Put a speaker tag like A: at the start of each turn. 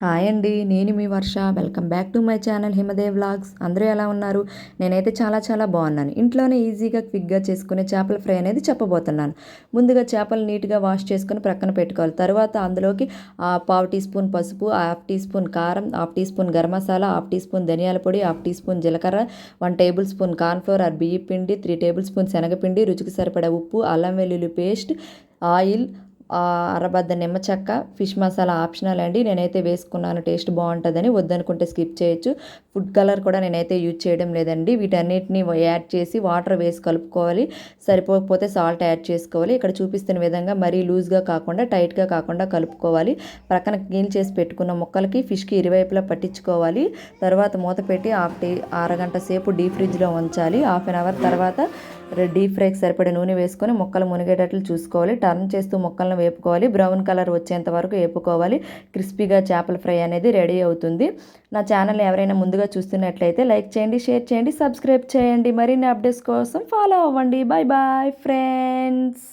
A: Hi అండి. నేను మీ Varsha. Welcome back to my channel Himadev vlogs. అందరూ ఎలా ఉన్నారు? నేనైతే చాలా చాలా బాగున్నాను. ఇంట్లోనే ఈజీగా క్విక్గా చేసుకునే చేపల ఫ్రై అనేది చెప్పబోతున్నాను. ముందుగా చేపలు నీట్గా వాష్ చేసుకొని ప్రక్కన పెట్టుకోవాలి. తర్వాత అందులోకి పావు టీ స్పూన్ పసుపు, హాఫ్ టీ స్పూన్ కారం, half teaspoon garam masala, half teaspoon ధనియాల పొడి, హాఫ్ టీ స్పూన్ జీలకర్ర, 1 టేబుల్ స్పూన్ కార్న్ఫ్లోర్ ఆర్ బియ్య పిండి, 3 టేబుల్ స్పూన్ శనగపిండి, రుచికి సరిపడా ఉప్పు, అల్లం వెల్లుల్లి పేస్ట్, ఆయిల్, అరబద్ద నిమ్మ చెక్క, ఫిష్ మసాలా ఆప్షనల్ అండి. నేనైతే వేసుకున్నాను, టేస్ట్ బాగుంటుందని. వద్దనుకుంటే స్కిప్ చేయొచ్చు. ఫుడ్ కలర్ కూడా నేనైతే యూజ్ చేయడం లేదండి. వీటన్నిటిని యాడ్ చేసి వాటర్ వేసి కలుపుకోవాలి. సరిపోకపోతే సాల్ట్ యాడ్ చేసుకోవాలి. ఇక్కడ చూపిస్తున్న విధంగా మరీ లూజ్గా కాకుండా టైట్గా కాకుండా కలుపుకోవాలి. ప్రక్కన క్లీన్ చేసి పెట్టుకున్న ముక్కలకి ఫిష్కి ఇరువైపులా పట్టించుకోవాలి. తర్వాత మూత పెట్టి అరగంట సేపు డీప్ ఫ్రిడ్జ్లో ఉంచాలి. హాఫ్ అన్ అవర్ తర్వాత డీప్ ఫ్రైకి సరిపడే నూనె వేసుకొని ముక్కలు మునిగేటట్లు చూసుకోవాలి. టర్న్ చేస్తూ ముక్కలను వేపుకోవాలి. బ్రౌన్ కలర్ వచ్చేంత వరకు వేపుకోవాలి. క్రిస్పీగా చేపల ఫ్రై అనేది రెడీ అవుతుంది. నా ఛానల్ని ఎవరైనా ముందుగా చూస్తున్నట్లయితే లైక్ చేయండి, షేర్ చేయండి, సబ్స్క్రైబ్ చేయండి. మరిన్ని అప్డేట్స్ కోసం ఫాలో అవ్వండి. Bye bye friends.